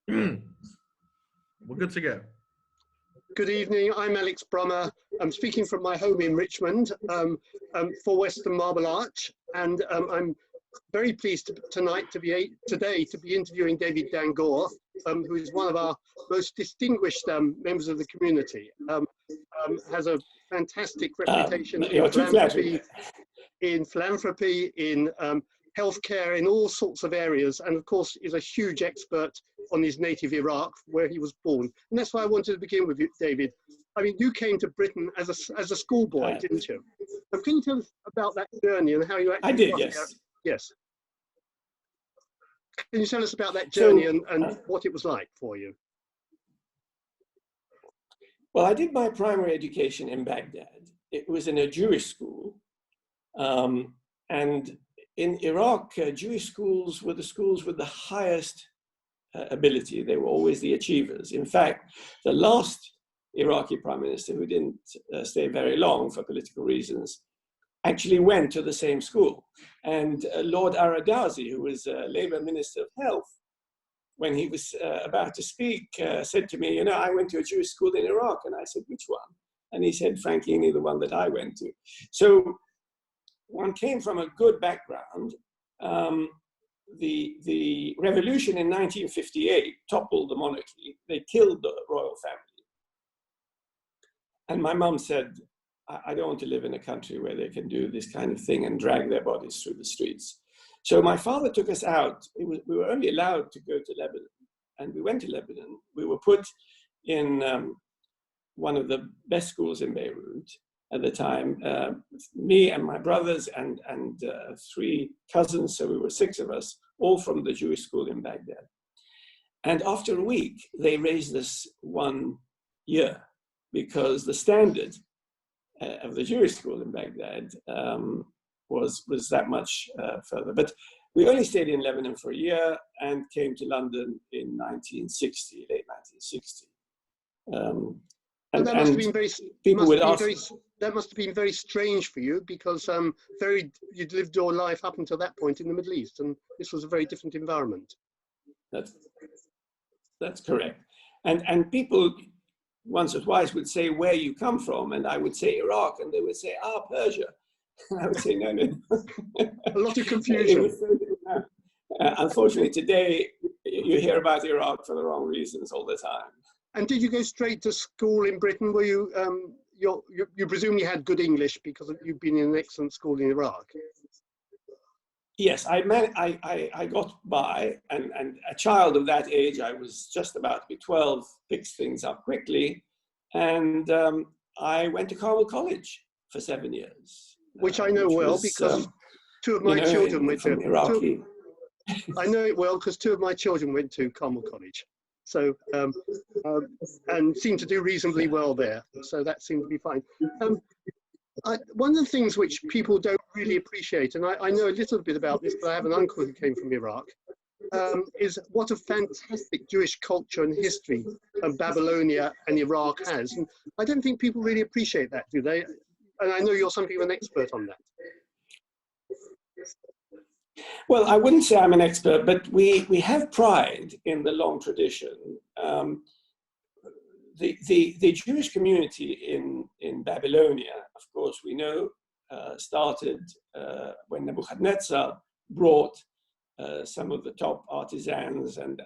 We're good to go. Good evening, I'm Alex Brummer. I'm speaking from my home in Richmond for Western Marble Arch, and I'm very pleased today to be interviewing David Dangoor, who is one of our most distinguished members of the community. Has a fantastic reputation in philanthropy, in healthcare, in all sorts of areas, and of course is a huge expert on his native Iraq, where he was born. And that's why I wanted to begin with you, David. I mean, you came to Britain as a schoolboy, didn't you? Can you tell us about that journey and how you actually I did, yes. There? Yes. Can you tell us about that journey and what it was like for you? Well, I did my primary education in Baghdad. It was in a Jewish school. And in Iraq, Jewish schools were the schools with the highest ability. They were always the achievers. In fact, the last Iraqi prime minister, who didn't stay very long for political reasons, actually went to the same school. And Lord Aragazi, who was Labour Minister of Health, when he was about to speak, said to me, you know, I went to a Jewish school in Iraq. And I said, which one? And he said, frankly, the one that I went to. So one came from a good background. The revolution in 1958 toppled the monarchy. They killed the royal family. And my mum said, I don't want to live in a country where they can do this kind of thing and drag their bodies through the streets. So my father took us out. We were only allowed to go to Lebanon. And we went to Lebanon. We were put in one of the best schools in Beirut at the time, me and my brothers and 3 cousins, so we were 6 of us, all from the Jewish school in Baghdad. And after a week, they raised us 1 year because the standard of the Jewish school in Baghdad was that much further. But we only stayed in Lebanon for a year and came to London in 1960, late 1960. And that must have been that must have been very strange for you, because you'd lived your life up until that point in the Middle East, and this was a very different environment. That's correct. And people once or twice would say where you come from, and I would say Iraq, and they would say, Persia. And I would say, no. A lot of confusion. Unfortunately, today you hear about Iraq for the wrong reasons all the time. And did you go straight to school in Britain? Were you, you presumably had good English because you've been in an excellent school in Iraq? Yes, I got by, and a child of that age, I was just about to be 12, picked things up quickly, and I went to Carmel College for 7 years. Which I know well, because 2 of my children went to Iraqi. I know it well because 2 of my children went to Carmel College. So, and seemed to do reasonably well there. So that seemed to be fine. One of the things which people don't really appreciate, and I know a little bit about this, but I have an uncle who came from Iraq, is what a fantastic Jewish culture and history Babylonia and Iraq has. And I don't think people really appreciate that, do they? And I know you're something of an expert on that. Well, I wouldn't say I'm an expert, but we have pride in the long tradition. The Jewish community in Babylonia, of course, we know, started when Nebuchadnezzar brought some of the top artisans and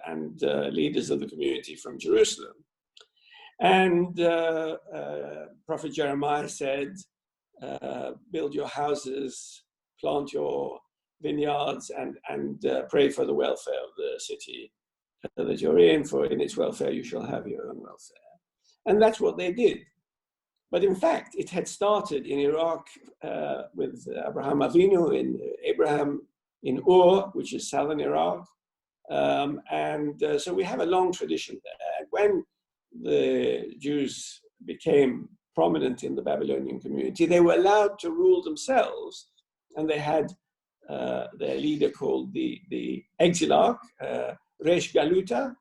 leaders of the community from Jerusalem. And Prophet Jeremiah said, build your houses, plant your vineyards, and pray for the welfare of the city that you're in, for in its welfare you shall have your own welfare. And that's what they did. But in fact, it had started in Iraq with Abraham Avinu, Abraham in Ur, which is southern Iraq. So we have a long tradition there. When the Jews became prominent in the Babylonian community, they were allowed to rule themselves, and they had their leader called the Exilarch, Resh Galuta,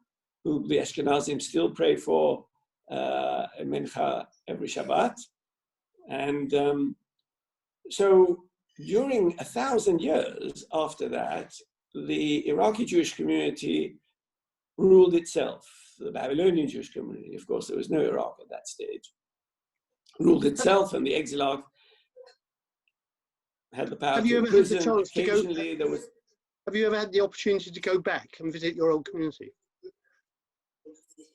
who the Ashkenazim still pray for Mincha every Shabbat. And so during 1,000 years after that, the Iraqi Jewish community ruled itself. The Babylonian Jewish community, of course, there was no Iraq at that stage, ruled itself, and the Exarch had the power Have you to ever had the imprison. chance to go? Occasionally, there was. Have you ever had the opportunity to go back and visit your old community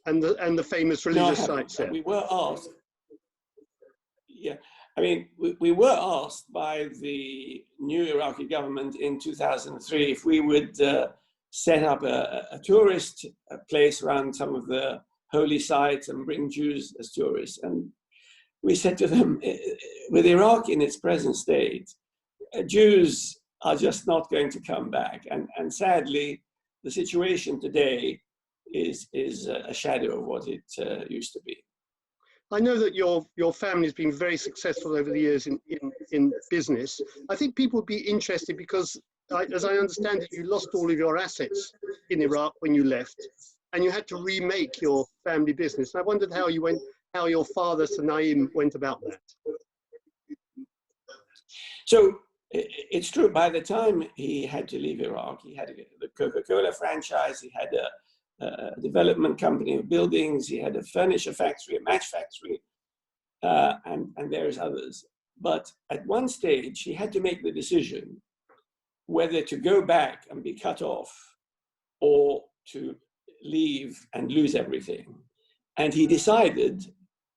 and the famous religious sites there? We were asked. Yeah, I mean, we were asked by the new Iraqi government in 2003 if we would set up a tourist place around some of the holy sites and bring Jews as tourists. And we said to them, with Iraq in its present state, Jews are just not going to come back. And sadly, the situation today is a shadow of what it used to be. I know that your family has been very successful over the years in business. I think people would be interested because, as I understand it, you lost all of your assets in Iraq when you left, and you had to remake your family business. And I wondered how your father, Naim, went about that. So it's true. By the time he had to leave Iraq, he had the Coca-Cola franchise. He had a development company of buildings. He had a furniture factory, a match factory, and various others. But at one stage, he had to make the decision whether to go back and be cut off or to leave and lose everything. And he decided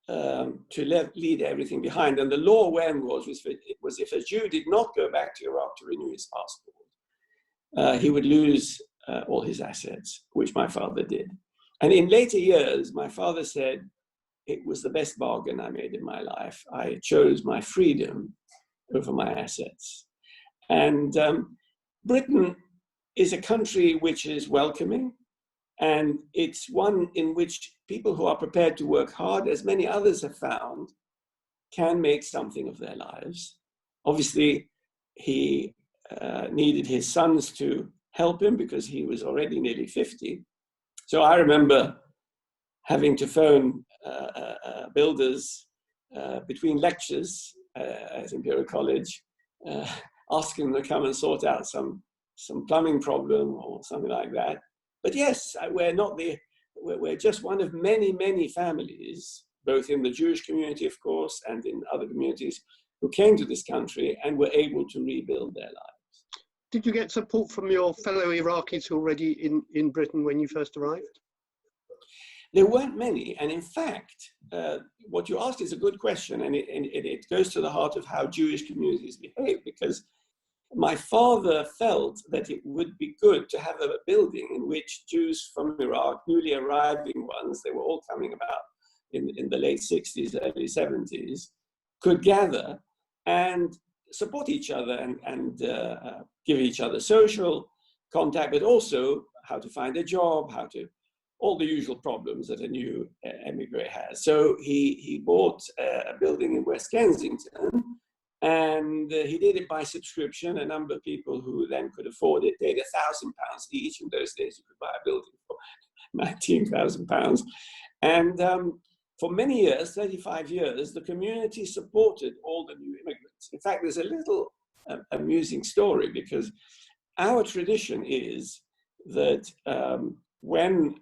to leave everything behind. And the law when was if a Jew did not go back to Iraq to renew his passport, he would lose all his assets, which my father did. And in later years, my father said, it was the best bargain I made in my life. I chose my freedom over my assets. And Britain is a country which is welcoming, and it's one in which people who are prepared to work hard, as many others have found, can make something of their lives. Obviously, he needed his sons to help him because he was already nearly 50. So I remember having to phone builders between lectures at Imperial College, asking them to come and sort out some plumbing problem or something like that. But yes, we're just one of many, many families, both in the Jewish community, of course, and in other communities, who came to this country and were able to rebuild their lives. Did you get support from your fellow Iraqis already in Britain when you first arrived? There weren't many. And in fact, what you asked is a good question, and it goes to the heart of how Jewish communities behave, because my father felt that it would be good to have a building in which Jews from Iraq, newly arriving ones, they were all coming about in the late 60s, early 70s, could gather and support each other and give each other social contact, but also how to find a job, all the usual problems that a new emigre has. So he bought a building in West Kensington, and he did it by subscription. A number of people who then could afford it paid £1,000 each. In those days, you could buy a building for £19,000. And for many years, 35 years, the community supported all the new immigrants. In fact, there's a little amusing story, because our tradition is that when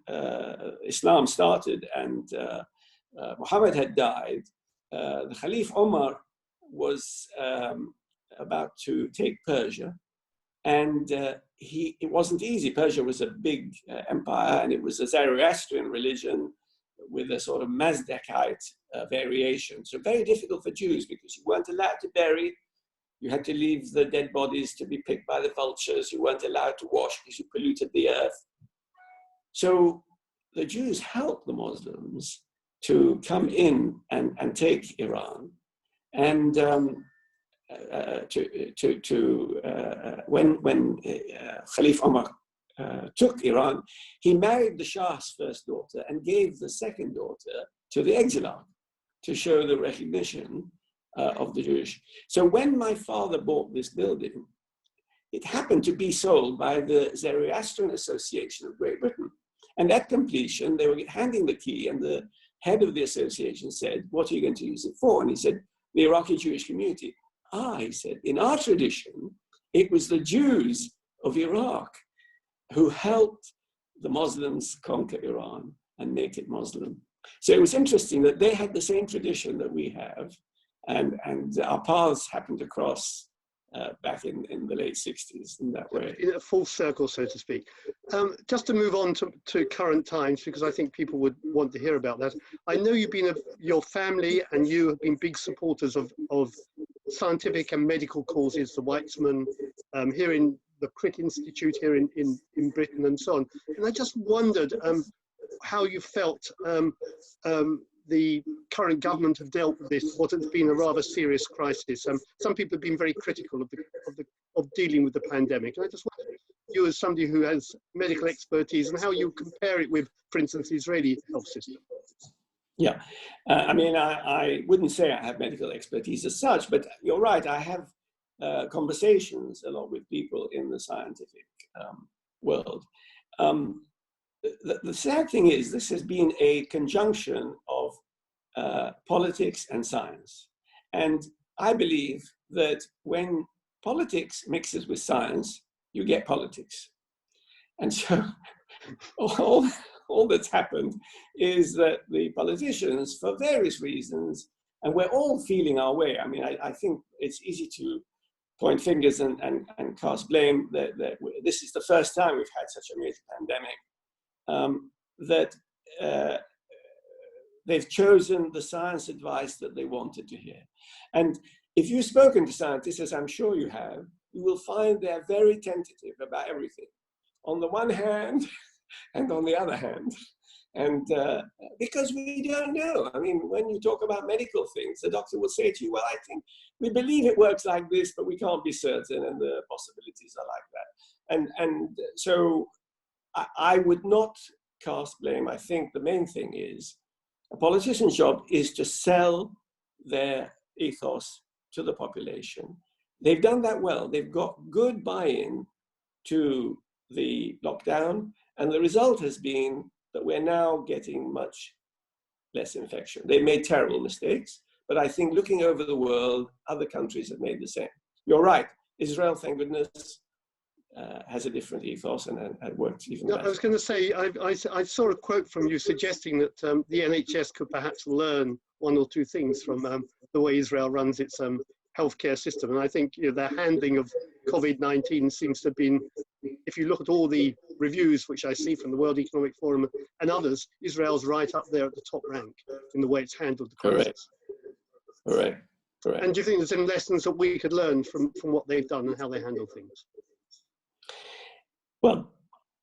Islam started and Muhammad had died, the Caliph Omar was about to take Persia, and it wasn't easy. Persia was a big empire, and it was a Zoroastrian religion with a sort of Mazdakite variation. So very difficult for Jews, because you weren't allowed to bury. You had to leave the dead bodies to be picked by the vultures. You weren't allowed to wash because you polluted the earth. So the Jews helped the Muslims to come in and take Iran. And when Caliph Omar took Iran, he married the Shah's first daughter and gave the second daughter to the Exarch to show the recognition of the Jewish. So when my father bought this building, it happened to be sold by the Zoroastrian Association of Great Britain. And at completion, they were handing the key, and the head of the association said, "What are you going to use it for?" And he said, "The Iraqi Jewish community." He said, "In our tradition, it was the Jews of Iraq who helped the Muslims conquer Iran and make it Muslim. So it was interesting that they had the same tradition that we have, and our paths happened to cross back in the late 60s in that way. In a full circle, so to speak. Just to move on to current times, because I think people would want to hear about that. I know your family and you have been big supporters of scientific and medical causes, the Weizmann, here in the Crit Institute here in Britain and so on. And I just wondered how you felt the current government have dealt with this, what has been a rather serious crisis. Some people have been very critical of dealing with the pandemic. And I just wonder, you as somebody who has medical expertise, and how you compare it with, for instance, the Israeli health system. Yeah, I mean, I wouldn't say I have medical expertise as such, but you're right, I have conversations a lot with people in the scientific world. The sad thing is, this has been a conjunction of politics and science. And I believe that when politics mixes with science, you get politics. And so all that's happened is that the politicians, for various reasons, and we're all feeling our way. I mean, I think it's easy to point fingers and cast blame that this is the first time we've had such a major pandemic, they've chosen the science advice that they wanted to hear. And if you've spoken to scientists, as I'm sure you have, you will find they're very tentative about everything, on the one hand and on the other hand. And because we don't know. I mean, when you talk about medical things, the doctor will say to you, well, I think we believe it works like this, but we can't be certain, and the possibilities are like that. And so I would not cast blame. I think the main thing is a politician's job is to sell their ethos to the population. They've done that well. They've got good buy-in to the lockdown, and the result has been that we're now getting much less infection. They made terrible mistakes, but I think looking over the world, other countries have made the same. You're right. Israel, thank goodness, has a different ethos and worked even better. I was going to say, I saw a quote from you suggesting that the NHS could perhaps learn one or two things from the way Israel runs its healthcare system. And I think their handling of COVID-19 seems to have been, if you look at all the reviews which I see from the World Economic Forum and others, Israel's right up there at the top rank in the way it's handled the crisis. Correct. And do you think there's any lessons that we could learn from what they've done and how they handle things? Well,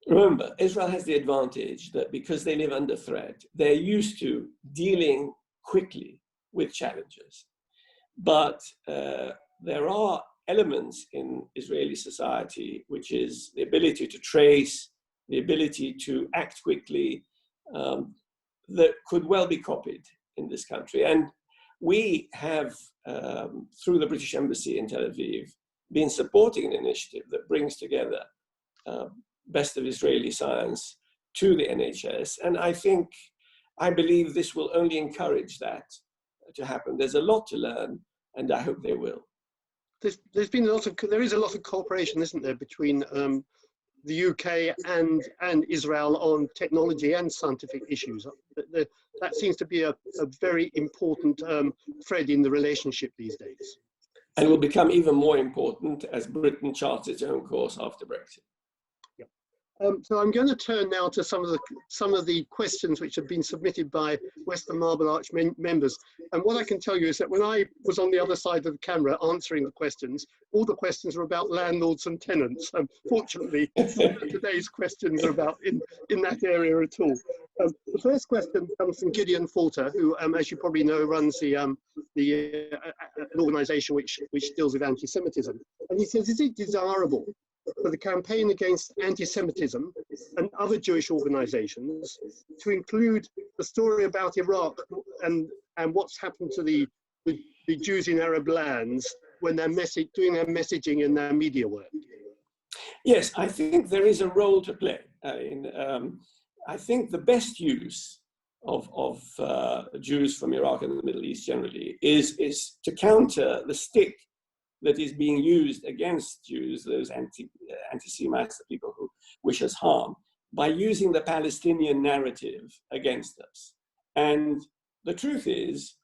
remember, Israel has the advantage that because they live under threat, they're used to dealing quickly with challenges. But there are elements in Israeli society, which is the ability to trace, the ability to act quickly, that could well be copied in this country. And we have, through the British Embassy in Tel Aviv, been supporting an initiative that brings together best of Israeli science to the NHS. And I believe this will only encourage that to happen. There's a lot to learn, and I hope they will. There is a lot of cooperation, isn't there, between the UK and Israel on technology and scientific issues. That seems to be a very important thread in the relationship these days. And will become even more important as Britain charts its own course after Brexit. So I'm going to turn now to some of the questions which have been submitted by Western Marble Arch members. And what I can tell you is that when I was on the other side of the camera answering the questions, all the questions were about landlords and tenants. Fortunately, today's questions are about in that area at all. The first question comes from Gideon Falter, who, as you probably know, runs an organisation which deals with anti-Semitism. And he says, is it desirable for the campaign against anti-Semitism and other Jewish organizations to include the story about Iraq and what's happened to the Jews in Arab lands when they're doing their messaging and their media work? Yes, I think there is a role to play. I think the best use of Jews from Iraq and the Middle East generally is to counter the stick that is being used against Jews, those anti-Semites, the people who wish us harm, by using the Palestinian narrative against us. And the truth is,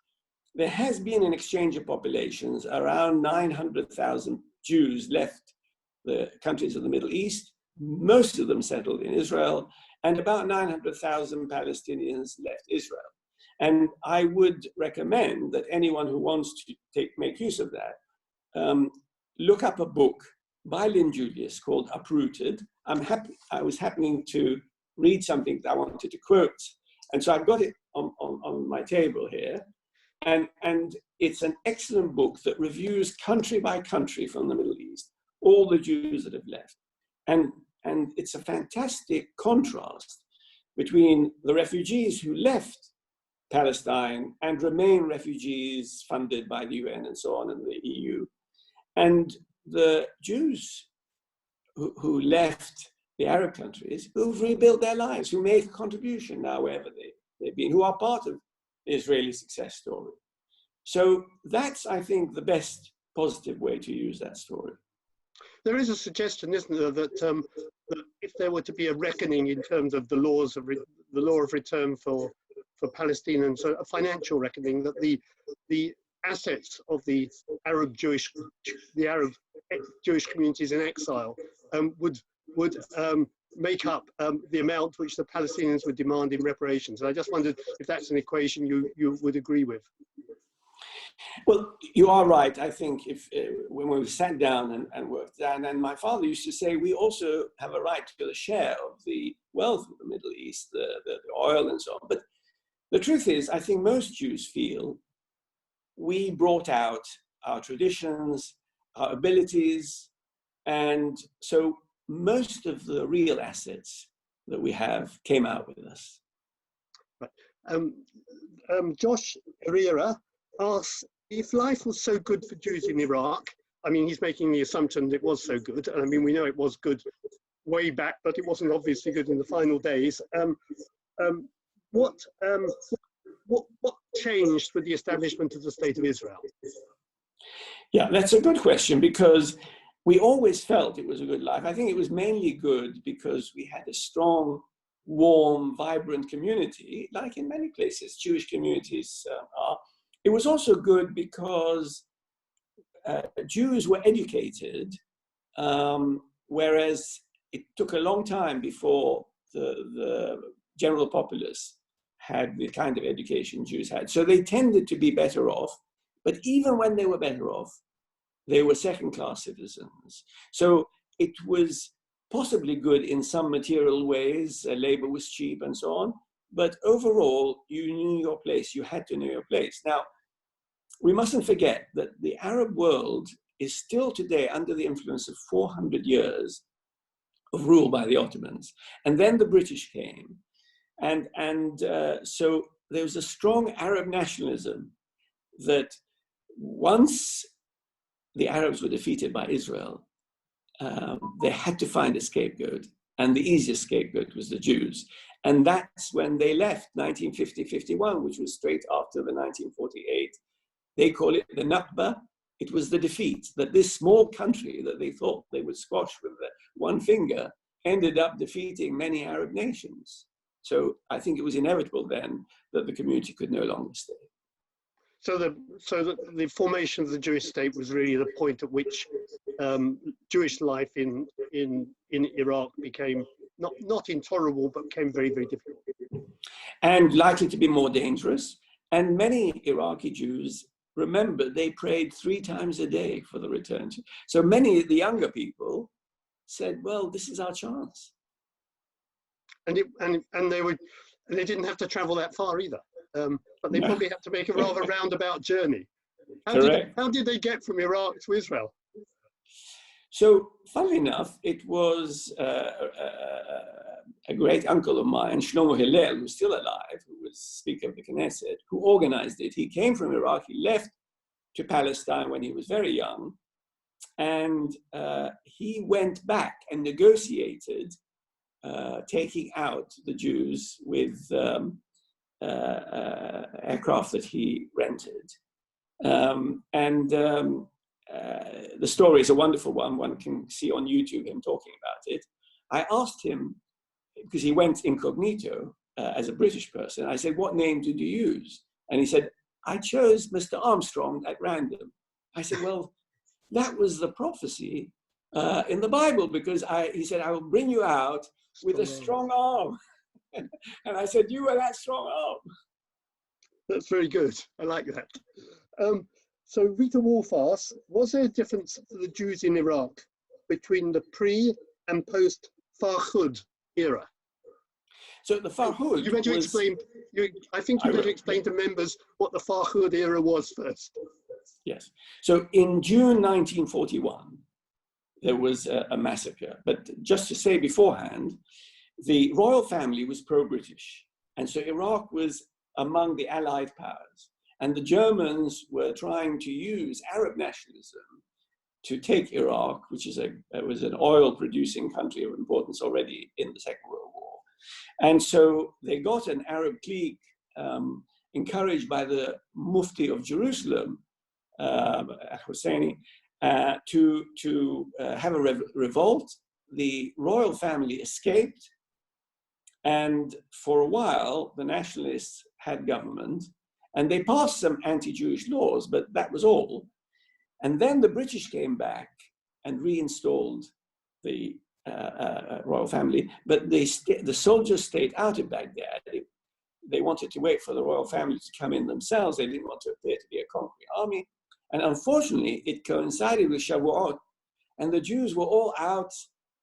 there has been an exchange of populations. Around 900,000 Jews left the countries of the Middle East, most of them settled in Israel, and about 900,000 Palestinians left Israel. And I would recommend that anyone who wants to make use of that, look up a book by Lynn Julius called Uprooted. I was happening to read something that I wanted to quote. And so I've got it on my table here. And it's an excellent book that reviews country by country from the Middle East, all the Jews that have left. And it's a fantastic contrast between the refugees who left Palestine and remain refugees funded by the UN and so on, and the EU, and the Jews who left the Arab countries, who've rebuilt their lives, who made a contribution now wherever they've been, who are part of the Israeli success story. So that's, I think, the best positive way to use that story. There is a suggestion, isn't there, that if there were to be a reckoning in terms of the law of return for Palestinians, a financial reckoning, that the assets of the Arab Jewish communities in exile would make up the amount which the Palestinians would demand in reparations. And I just wondered if that's an equation you would agree with. Well, you are right. I think when we sat down and worked, and my father used to say, we also have a right to a share of the wealth of the Middle East, the oil and so on. But the truth is, I think most Jews feel we brought out our traditions, our abilities, and so most of the real assets that we have came out with us. Right. Josh Herrera asks, if life was so good for Jews in Iraq, I mean, he's making the assumption that it was so good, and I mean, we know it was good way back, but it wasn't obviously good in the final days. What changed with the establishment of the State of Israel? Yeah, that's a good question, because we always felt it was a good life. I think it was mainly good because we had a strong, warm, vibrant community, like in many places Jewish communities are. It was also good because Jews were educated, whereas it took a long time before the general populace had the kind of education Jews had. So they tended to be better off, but even when they were better off, they were second-class citizens. So it was possibly good in some material ways, labor was cheap and so on, but overall, you knew your place, you had to know your place. Now, we mustn't forget that the Arab world is still today under the influence of 400 years of rule by the Ottomans. And then the British came. And so there was a strong Arab nationalism that once the Arabs were defeated by Israel, they had to find a scapegoat. And the easiest scapegoat was the Jews. And that's when they left, 1950-51, which was straight after the 1948. They call it the Nakba. It was the defeat, that this small country that they thought they would squash with one finger ended up defeating many Arab nations. So I think it was inevitable then that the community could no longer stay. So the formation of the Jewish state was really the point at which Jewish life in Iraq became not intolerable, but became very, very difficult. And likely to be more dangerous. And many Iraqi Jews, remember, they prayed 3 times a day for the return. So many of the younger people said, well, this is our chance. And they didn't have to travel that far either. But they probably had to make a rather roundabout journey. How did they get from Iraq to Israel? So, funnily enough, it was a great uncle of mine, Shlomo Hillel, who's still alive, who was Speaker of the Knesset, who organized it. He came from Iraq. He left to Palestine when he was very young. And he went back and negotiated taking out the Jews with aircraft that he rented. The story is a wonderful one. One can see on YouTube him talking about it. I asked him because he went incognito as a British person. I said, what name did you use? And he said, I chose Mr. Armstrong at random. I said, well, that was the prophecy in the Bible, because he said, I will bring you out with a strong arm. And I said, you were that strong arm. That's very good. I like that. So Rita Wolf, was there a difference for the Jews in Iraq between the pre and post Farhud era? So the Farhud you better explain. I think you better explain to members what the Farhud era was first. Yes. So in June 1941, there was a massacre. But just to say beforehand, the royal family was pro-British. And so Iraq was among the Allied powers. And the Germans were trying to use Arab nationalism to take Iraq, which was an oil-producing country of importance already in the Second World War. And so they got an Arab clique encouraged by the Mufti of Jerusalem, Husseini, to have a revolt. The royal family escaped, and for a while the nationalists had government, and they passed some anti-Jewish laws, but that was all. And then the British came back and reinstalled the royal family, but the soldiers stayed out of Baghdad. They wanted to wait for the royal family to come in themselves. They didn't want to appear to be a conquering army. And unfortunately, it coincided with Shavuot, and the Jews were all out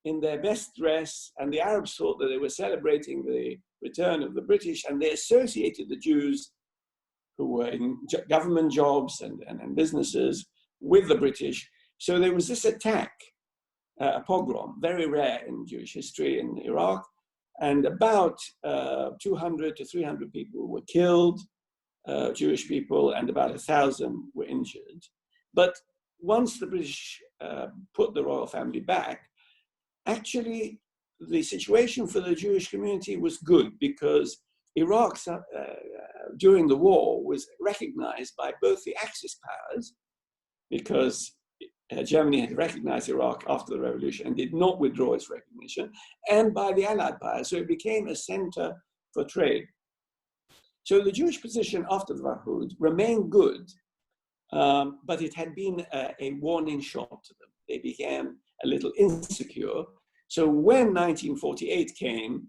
in their best dress, and the Arabs thought that they were celebrating the return of the British, and they associated the Jews who were in government jobs and businesses with the British. So there was this attack, a pogrom, very rare in Jewish history in Iraq, and about 200 to 300 people were killed, Jewish people, and about 1,000 were injured. But once the British put the royal family back, actually the situation for the Jewish community was good, because Iraq during the war was recognized by both the Axis powers, because Germany had recognized Iraq after the revolution and did not withdraw its recognition, and by the Allied powers. So it became a center for trade. So the Jewish position after the Farhud remained good, but it had been a warning shot to them. They became a little insecure. So when 1948 came,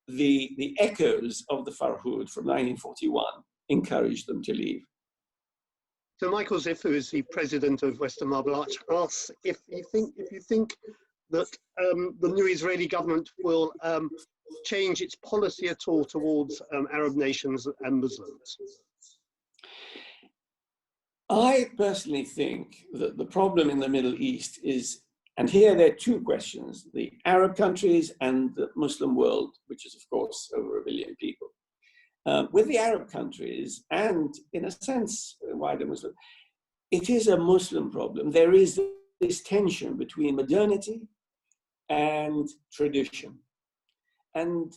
the echoes of the Farhud from 1941 encouraged them to leave. So Michael Ziff, who is the president of Western Marble Arch, asks if you think that the new Israeli government will change its policy at all towards Arab nations and Muslims. I personally think that the problem in the Middle East is, and here there are two questions, the Arab countries and the Muslim world, which is of course over 1 billion people. With the Arab countries, and in a sense, wider Muslim, it is a Muslim problem. There is this tension between modernity and tradition. And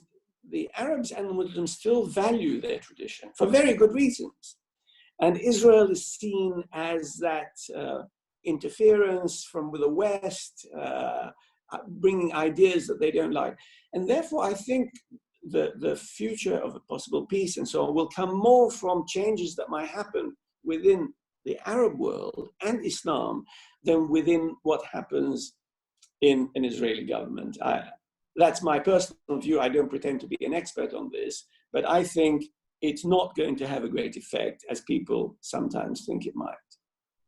the Arabs and the Muslims still value their tradition for very good reasons. And Israel is seen as that interference from the West, bringing ideas that they don't like. And therefore, I think the future of a possible peace and so on will come more from changes that might happen within the Arab world and Islam than within what happens in an Israeli government. That's my personal view. I don't pretend to be an expert on this, but I think it's not going to have a great effect as people sometimes think it might.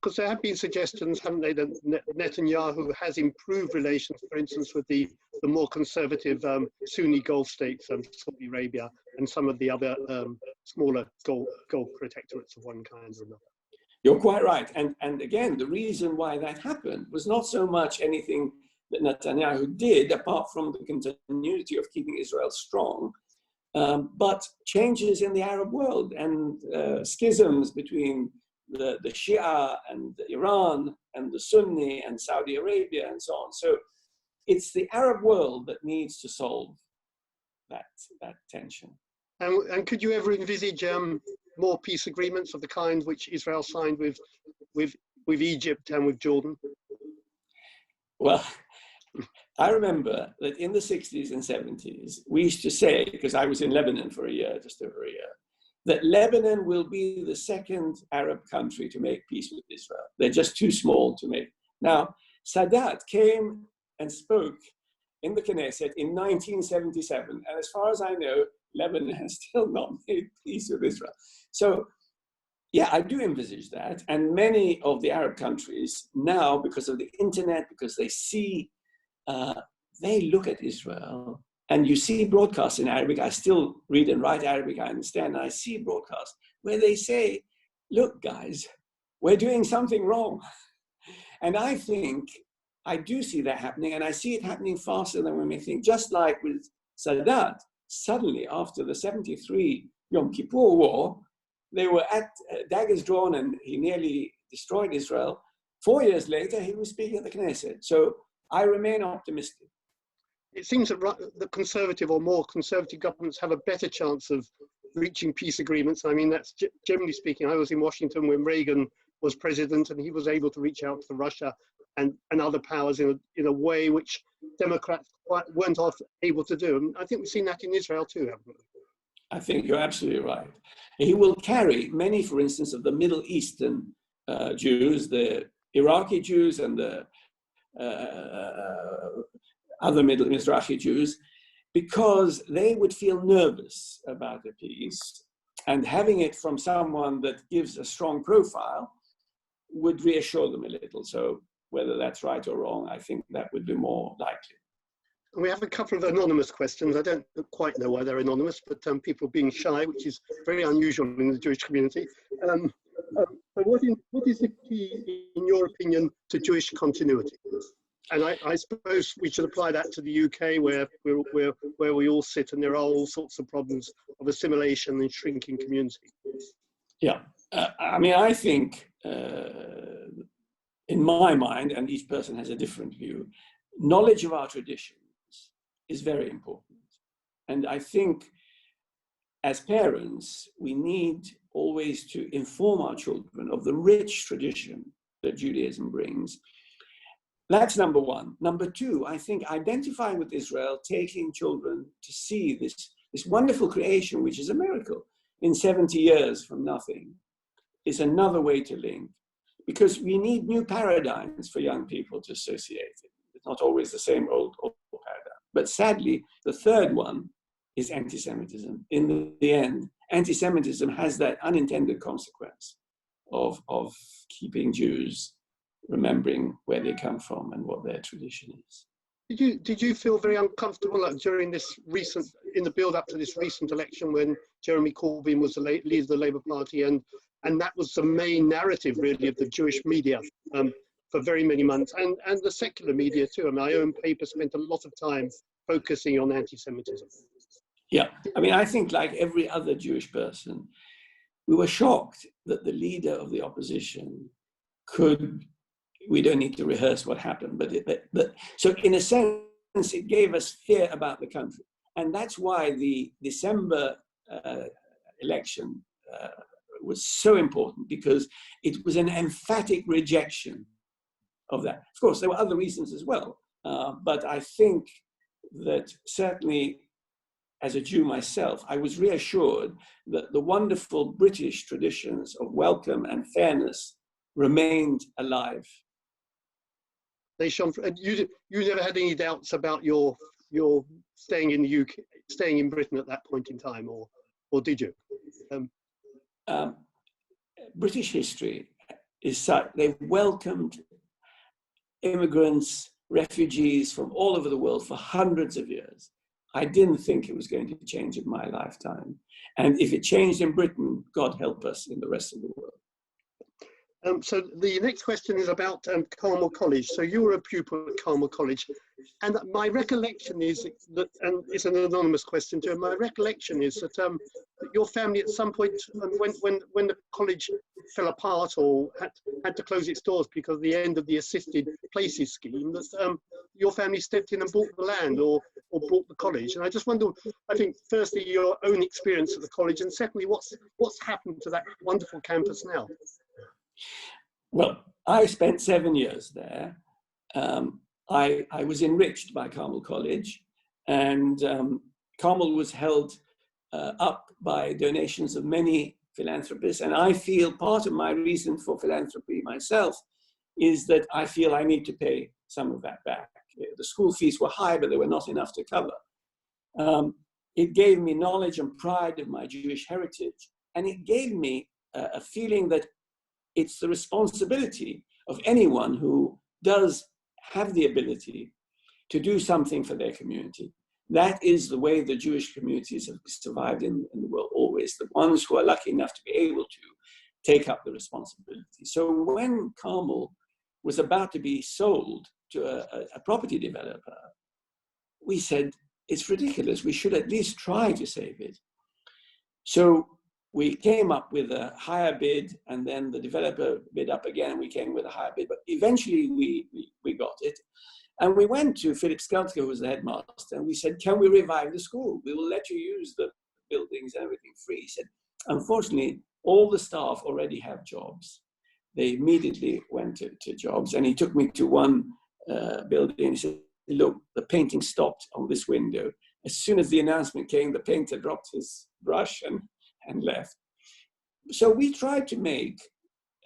Because there have been suggestions, haven't they, that Netanyahu has improved relations, for instance, with the more conservative Sunni Gulf states, Saudi Arabia, and some of the other smaller Gulf protectorates of one kind or another. You're quite right. And again, the reason why that happened was not so much anything that Netanyahu did, apart from the continuity of keeping Israel strong, but changes in the Arab world and schisms between the Shia and Iran and the Sunni and Saudi Arabia and so on. So it's the Arab world that needs to solve that tension. And could you ever envisage more peace agreements of the kind which Israel signed with Egypt and with Jordan? Well, I remember that in the 60s and 70s, we used to say, because I was in Lebanon for a year, just over a year, that Lebanon will be the second Arab country to make peace with Israel. They're just too small to make. Now, Sadat came and spoke in the Knesset in 1977, and as far as I know, Lebanon has still not made peace with Israel. So, yeah, I do envisage that. And many of the Arab countries now, because of the internet, because they see, they look at Israel, and you see broadcasts in Arabic. I still read and write Arabic, I understand. And I see broadcasts where they say, look, guys, we're doing something wrong. And I think I do see that happening, and I see it happening faster than we may think. Just like with Sadat, suddenly after the 73 Yom Kippur War, they were at daggers drawn and he nearly destroyed Israel. 4 years later, he was speaking at the Knesset. So I remain optimistic. It seems that the conservative or more conservative governments have a better chance of reaching peace agreements. I mean, that's generally speaking. I was in Washington when Reagan was president, and he was able to reach out to Russia and other powers in a way which Democrats weren't able to do. And I think we've seen that in Israel too, haven't we? I think you're absolutely right. He will carry many, for instance, of the Middle Eastern Jews, the Iraqi Jews and the other Mizrahi Jews, because they would feel nervous about the peace, and having it from someone that gives a strong profile would reassure them a little. So whether that's right or wrong, I think that would be more likely. We have a couple of anonymous questions. I don't quite know why they're anonymous, but people being shy, which is very unusual in the Jewish community. What is the key, in your opinion, to Jewish continuity? And I suppose we should apply that to the UK, where we all sit, and there are all sorts of problems of assimilation and shrinking community. Yeah, I mean, I think, in my mind, and each person has a different view, knowledge of our traditions is very important. And I think as parents, we need always to inform our children of the rich tradition that Judaism brings. That's number one. Number two, I think identifying with Israel, taking children to see this wonderful creation, which is a miracle, in 70 years from nothing, is another way to link. Because we need new paradigms for young people to associate it. It's not always the same old paradigm. But sadly, the third one is anti-Semitism. In the end, anti-Semitism has that unintended consequence of keeping Jews remembering where they come from and what their tradition is. Did you feel very uncomfortable during this in the build-up to this recent election, when Jeremy Corbyn was the leader of the Labour Party, and that was the main narrative really of the Jewish media for very many months, and the secular media too? And my own paper spent a lot of time focusing on anti-Semitism. Yeah, I mean, I think like every other Jewish person, we were shocked that the leader of the opposition could. We don't need to rehearse what happened, but so in a sense, it gave us fear about the country. And that's why the December election was so important, because it was an emphatic rejection of that. Of course, there were other reasons as well, but I think that certainly as a Jew myself, I was reassured that the wonderful British traditions of welcome and fairness remained alive. They shone. You never had any doubts about your staying in the UK, staying in Britain at that point in time, or did you? British history is such. They've welcomed immigrants, refugees from all over the world for hundreds of years. I didn't think it was going to change in my lifetime. And if it changed in Britain, God help us in the rest of the world. So the next question is about Carmel College. So you were a pupil at Carmel College, and my recollection is that, and it's an anonymous question too, my recollection is that your family at some point, when the college fell apart or had to close its doors because of the end of the assisted places scheme, that your family stepped in and bought the land or bought the college. And I just wonder, I think firstly your own experience at the college, and secondly what's happened to that wonderful campus now? Well, I spent 7 years there. I was enriched by Carmel College, and Carmel was held up by donations of many philanthropists. And I feel part of my reason for philanthropy myself is that I feel I need to pay some of that back. The school fees were high, but they were not enough to cover. It gave me knowledge and pride of my Jewish heritage. And it gave me a feeling that it's the responsibility of anyone who does have the ability to do something for their community. That is the way the Jewish communities have survived in the world always, the ones who are lucky enough to be able to take up the responsibility. So when Carmel was about to be sold to a property developer, we said, it's ridiculous, we should at least try to save it. So we came up with a higher bid, and then the developer bid up again, we came with a higher bid, but eventually we got it. And we went to Philip Skelter, who was the headmaster, and we said, can we revive the school? We will let you use the buildings and everything free. He said, unfortunately, all the staff already have jobs. They immediately went to jobs, and he took me to one building, and he said, look, the painting stopped on this window. As soon as the announcement came, the painter dropped his brush and left. So we tried to make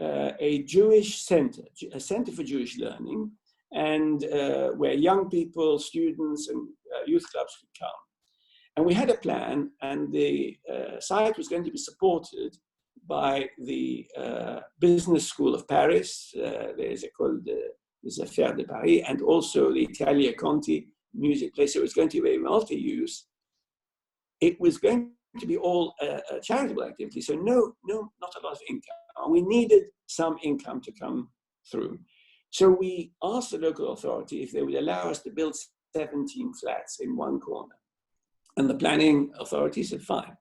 a Jewish center, a center for Jewish learning, and where young people, students, and youth clubs could come. And we had a plan, and the site was going to be supported by the Business School of Paris, there's Affaires de Paris, and also the Italia Conti music place. So it was going to be a multi-use. It was going to be all a charitable activity, so not a lot of income. We needed some income to come through. So we asked the local authority if they would allow us to build 17 flats in one corner. And the planning authority said, fine.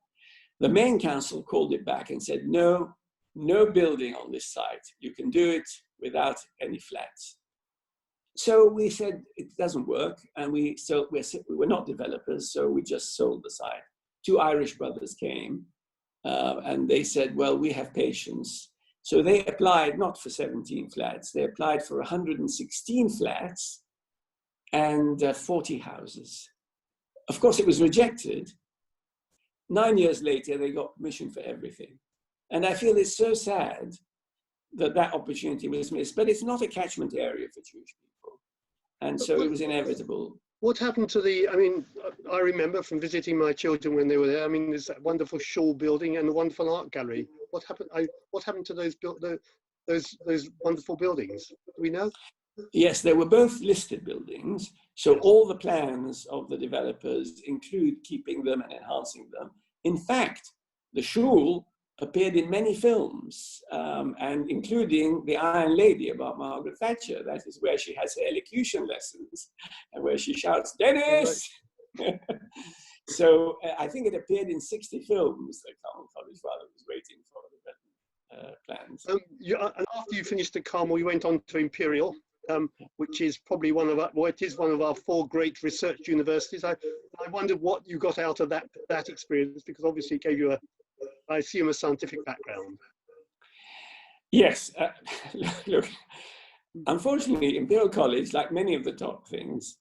The main council called it back and said, no building on this site. You can do it without any flats. So we said, it doesn't work. And we were not developers, so we just sold the site. Two Irish brothers came and they said, well, we have patience. So they applied not for 17 flats, they applied for 116 flats and 40 houses. Of course, it was rejected. 9 years later, they got permission for everything. And I feel it's so sad that that opportunity was missed, but it's not a catchment area for Jewish people. And so it was inevitable. What happened to the, I mean, I remember from visiting my children when they were there, I mean, there's that wonderful Shaw building and the wonderful art gallery. What happened to those wonderful buildings? Do we know? Yes, they were both listed buildings. So all the plans of the developers include keeping them and enhancing them. In fact, the shul appeared in many films, and including The Iron Lady about Margaret Thatcher. That is where she has her elocution lessons and where she shouts, Dennis! Right. So I think it appeared in 60 films that Carmel College rather was waiting for the plans. And after you finished at Carmel, you went on to Imperial, which is probably one of our 4 great research universities. I wondered what you got out of that experience, because obviously it gave you I assume, a scientific background. Yes. Look, unfortunately, Imperial College, like many of the top things,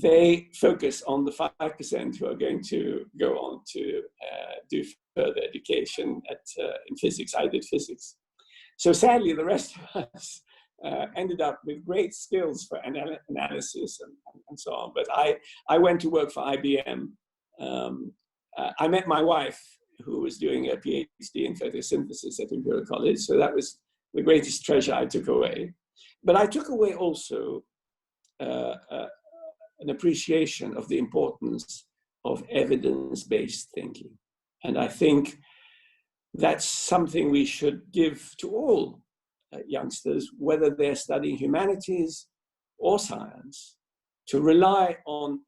they focus on the 5% who are going to go on to do further education in physics. I did physics. So sadly, the rest of us ended up with great skills for analysis and so on. But I went to work for IBM. I met my wife, who was doing a PhD in photosynthesis at Imperial College. So that was the greatest treasure I took away. But I took away also an appreciation of the importance of evidence-based thinking. And I think that's something we should give to all youngsters, whether they're studying humanities or science, to rely on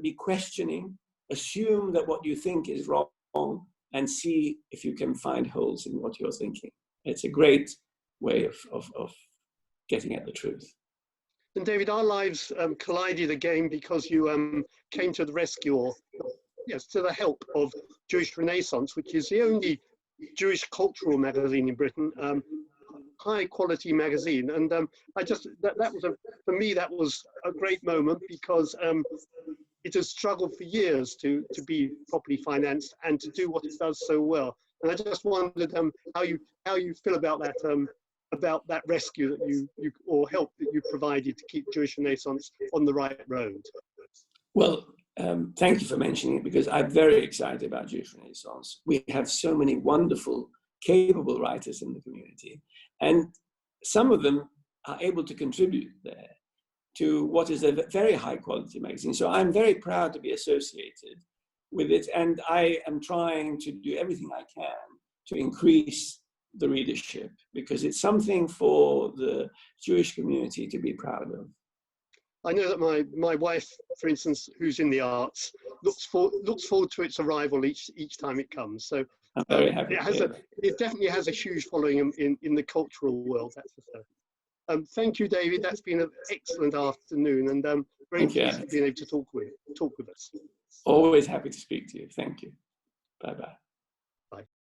be questioning, assume that what you think is wrong, and see if you can find holes in what you're thinking. It's a great way of getting at the truth. And David, our lives collided again because you came to the rescue, or yes, to the help of Jewish Renaissance, which is the only Jewish cultural magazine in Britain. high quality magazine. And for me, that was a great moment because it has struggled for years to be properly financed and to do what it does so well. And I just wondered how you feel about that rescue that you or help that you provided to keep Jewish Renaissance on the right road. Well, thank you for mentioning it, because I'm very excited about Jewish Renaissance. We have so many wonderful, capable writers in the community, and some of them are able to contribute there to what is a very high quality magazine. So I'm very proud to be associated with it, and I am trying to do everything I can to increase the readership, because it's something for the Jewish community to be proud of. I know that my wife, for instance, who's in the arts, looks forward to its arrival each time it comes. So I'm very happy. It definitely has a huge following in the cultural world, that's for certain. Thank you, David. That's been an excellent afternoon, and very pleased to be able to talk with us. Always happy to speak to you. Thank you. Bye-bye.